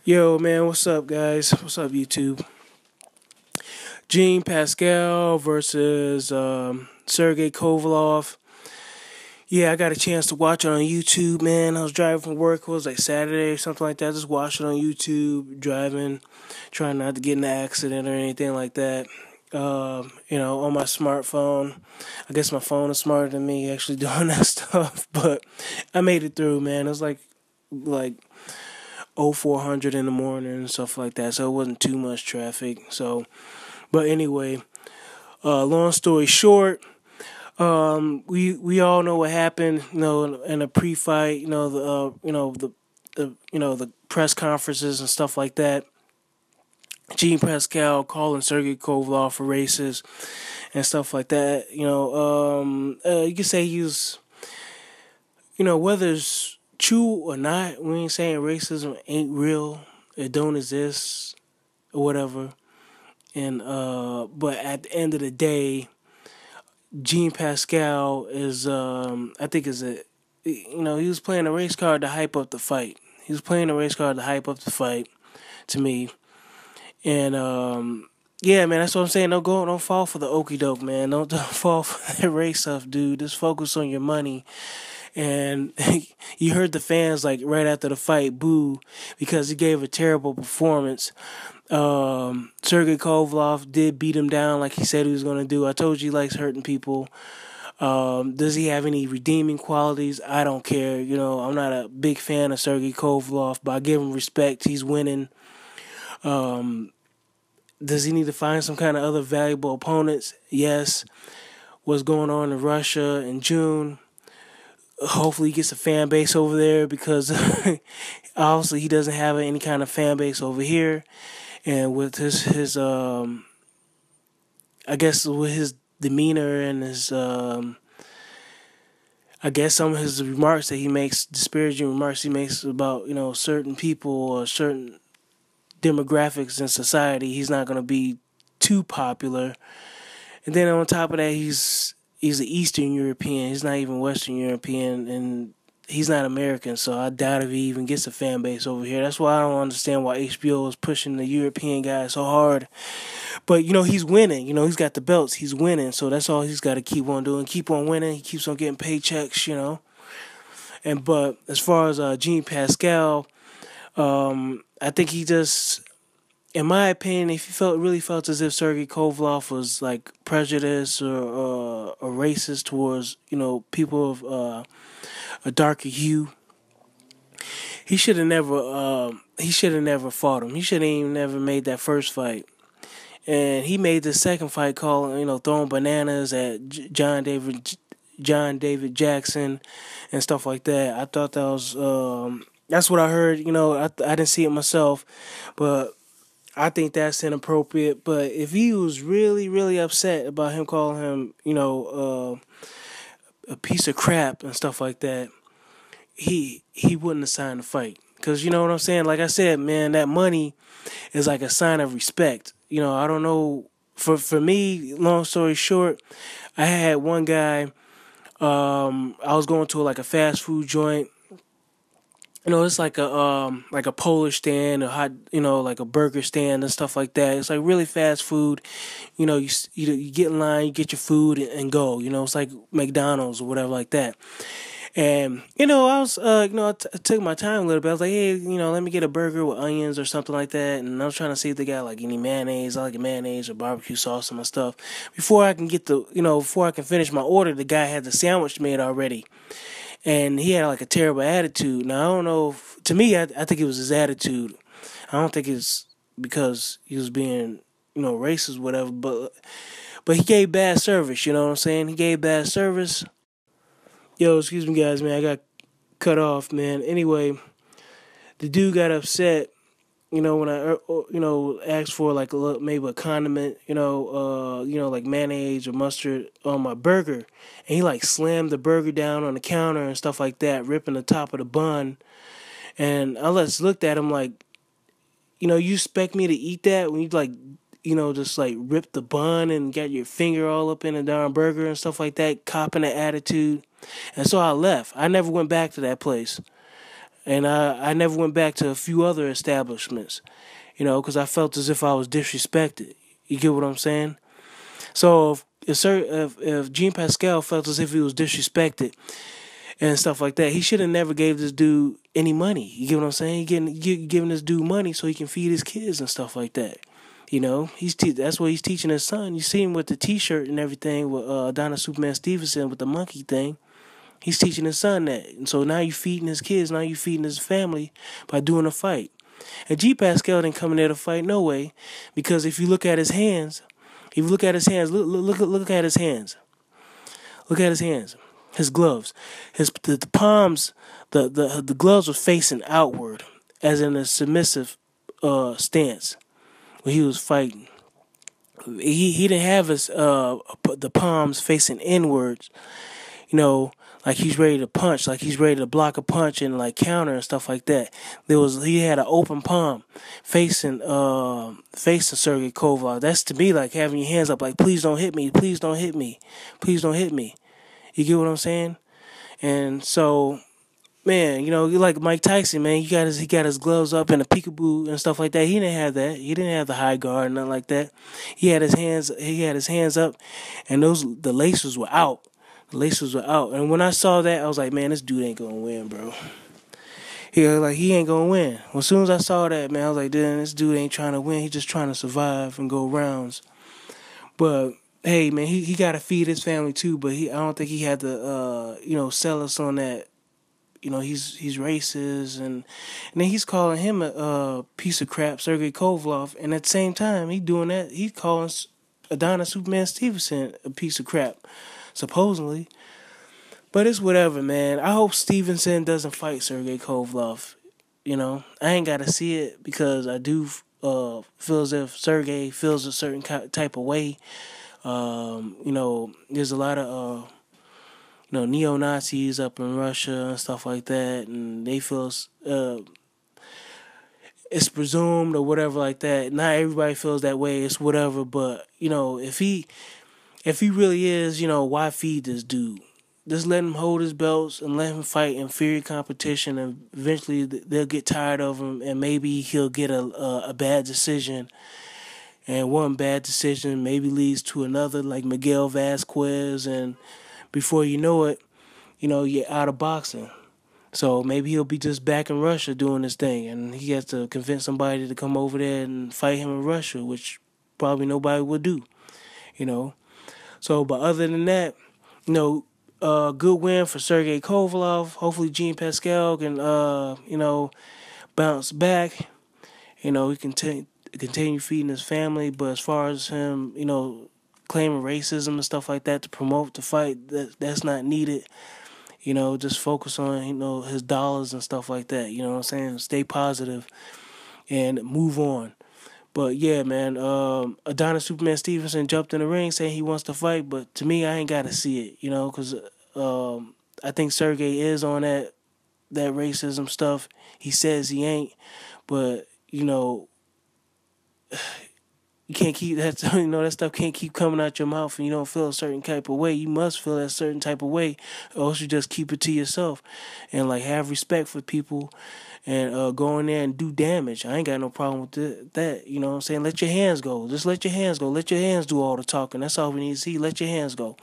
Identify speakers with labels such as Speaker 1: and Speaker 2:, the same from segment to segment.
Speaker 1: Yo, man, what's up, guys? What's up, YouTube? Gene Pascal versus Sergey Kovalev. Yeah, I got a chance to watch it on YouTube, man. I was driving from work. It was like Saturday or something like that. Just watched it on YouTube, driving, trying not to get in an accident or anything like that. On my smartphone. I guess my phone is smarter than me actually doing that stuff. But I made it through, man. It was like 0400 in the morning and stuff like that, so it wasn't too much traffic. But anyway, long story short, we all know what happened. In a pre-fight, the press conferences and stuff like that. Gene Pascal calling Sergey Kovalev a racist and stuff like that. You could say he was, whether it's true or not, we ain't saying racism ain't real, it don't exist, or whatever. And but at the end of the day, Gene Pascal is he was playing a race card to hype up the fight. He was playing a race card to hype up the fight, to me. And yeah, man, that's what I'm saying. Don't fall for the okey doke, man. Don't fall for that race stuff, dude. Just focus on your money. And you heard the fans like right after the fight boo because he gave a terrible performance. Sergey Kovalev did beat him down like he said he was going to do. I told you he likes hurting people. Does he have any redeeming qualities? I don't care. I'm not a big fan of Sergey Kovalev, but I give him respect. He's winning. Does he need to find some kind of other valuable opponents? Yes. What's going on in Russia in June? Hopefully he gets a fan base over there because obviously he doesn't have any kind of fan base over here. And with his I guess with his demeanor and his I guess some of his remarks that he makes, disparaging remarks he makes about, certain people or certain demographics in society, he's not going to be too popular. And then on top of that, he's an Eastern European. He's not even Western European, and he's not American, so I doubt if he even gets a fan base over here. That's why I don't understand why HBO is pushing the European guy so hard. But, he's winning. He's got the belts. He's winning, so that's all he's got to keep on doing. Keep on winning. He keeps on getting paychecks, But as far as Gene Pascal, I think he just, in my opinion, if he really felt as if Sergey Kovalev was like prejudiced or racist towards people of a darker hue, he should have never fought him. He should have even never made that first fight. And he made the second fight calling throwing bananas at John David Jackson and stuff like that. I thought that was that's what I heard. I didn't see it myself, but I think that's inappropriate. But if he was really, really upset about him calling him, a piece of crap and stuff like that, he wouldn't have signed the fight. Because you know what I'm saying? Like I said, man, that money is like a sign of respect. I don't know. For me, long story short, I had one guy, I was going to like a fast food joint. It's like a Polish stand, a hot, like a burger stand and stuff like that. It's like really fast food. You get in line, you get your food and go. It's like McDonald's or whatever like that. And I was, I took my time a little bit. I was like, hey, let me get a burger with onions or something like that. And I was trying to see if they got like any mayonnaise. I like mayonnaise or barbecue sauce and my stuff. Before I can before I can finish my order, the guy had the sandwich made already. And he had like a terrible attitude. Now, I don't know. To me, I think it was his attitude. I don't think it's because he was being, racist or whatever. But he gave bad service, you know what I'm saying? He gave bad service. Yo, excuse me, guys, man. I got cut off, man. Anyway, the dude got upset, when I, asked for like maybe a condiment, like mayonnaise or mustard on my burger. And he like slammed the burger down on the counter and stuff like that, ripping the top of the bun. And I just looked at him like, you expect me to eat that when you like, just like rip the bun and got your finger all up in the darn burger and stuff like that, copping the attitude. And so I left. I never went back to that place. And I never went back to a few other establishments, because I felt as if I was disrespected. You get what I'm saying? So if Jean Pascal felt as if he was disrespected and stuff like that, he should have never gave this dude any money. You get what I'm saying? Giving this dude money so he can feed his kids and stuff like that. That's what he's teaching his son. You see him with the T-shirt and everything with Adonis Superman Stevenson with the monkey thing. He's teaching his son that. And so now you're feeding his kids, now you're feeding his family by doing a fight. And G. Pascal didn't come in there to fight no way, because if you look at his hands, look at his hands, his gloves, the palms, the gloves were facing outward, as in a submissive stance when he was fighting. He didn't have his the palms facing inwards, like he's ready to punch, like he's ready to block a punch and like counter and stuff like that. He had an open palm facing Sergey Kovalev. That's to me like having your hands up, like please don't hit me, please don't hit me, please don't hit me. You get what I'm saying? And so, man, you're like Mike Tyson, man. He got his gloves up and a peekaboo and stuff like that. He didn't have that. He didn't have the high guard and nothing like that. He had his hands up, and the laces were out. The laces were out. And when I saw that, I was like, man, this dude ain't gonna win, bro. He ain't gonna win. Well, as soon as I saw that, man, I was like, damn, this dude ain't trying to win. He's just trying to survive and go rounds. But hey, man, he got to feed his family too. But I don't think he had to, sell us on that. He's racist, and then he's calling him a piece of crap, Sergey Kovalev, and at the same time he doing that, he's calling Adonis Superman Stevenson a piece of crap, supposedly. But it's whatever, man. I hope Stevenson doesn't fight Sergey Kovalev. I ain't got to see it, because I do feel as if Sergey feels a certain type of way. There's a lot of neo-Nazis up in Russia and stuff like that, and they feel it's presumed or whatever like that. Not everybody feels that way. It's whatever, but if he really is, why feed this dude? Just let him hold his belts and let him fight inferior competition, and eventually they'll get tired of him, and maybe he'll get a bad decision. And one bad decision maybe leads to another, like Miguel Vasquez, and before you know it, you're out of boxing. So maybe he'll be just back in Russia doing his thing, and he has to convince somebody to come over there and fight him in Russia, which probably nobody would do, So, but other than that, good win for Sergey Kovalev. Hopefully Jean Pascal can, bounce back. He can continue feeding his family. But as far as him, claiming racism and stuff like that to promote the fight, that's not needed. Just focus on, his dollars and stuff like that. You know what I'm saying? Stay positive and move on. But yeah, man, Adonis Superman Stevenson jumped in the ring saying he wants to fight, but to me, I ain't got to see it, because I think Sergey is on that racism stuff. He says he ain't, but, you can't keep that, that stuff can't keep coming out your mouth and you don't feel a certain type of way. You must feel that certain type of way, or else you just keep it to yourself and, have respect for people and go in there and do damage. I ain't got no problem with that, you know what I'm saying? Let your hands go. Just let your hands go. Let your hands do all the talking. That's all we need to see. Let your hands go.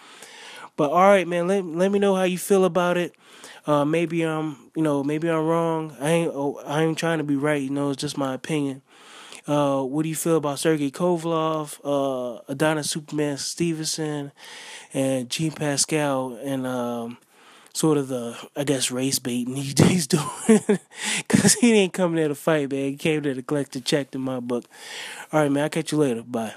Speaker 1: But all right, man, let me know how you feel about it. Maybe I'm wrong. I ain't trying to be right, it's just my opinion. What do you feel about Sergey Kovalev, Adonis Superman Stevenson, and Jean Pascal, and sort of the, I guess, race baiting he's doing? Because he ain't coming there to fight, man. He came there to collect a check in my book. All right, man, I'll catch you later. Bye.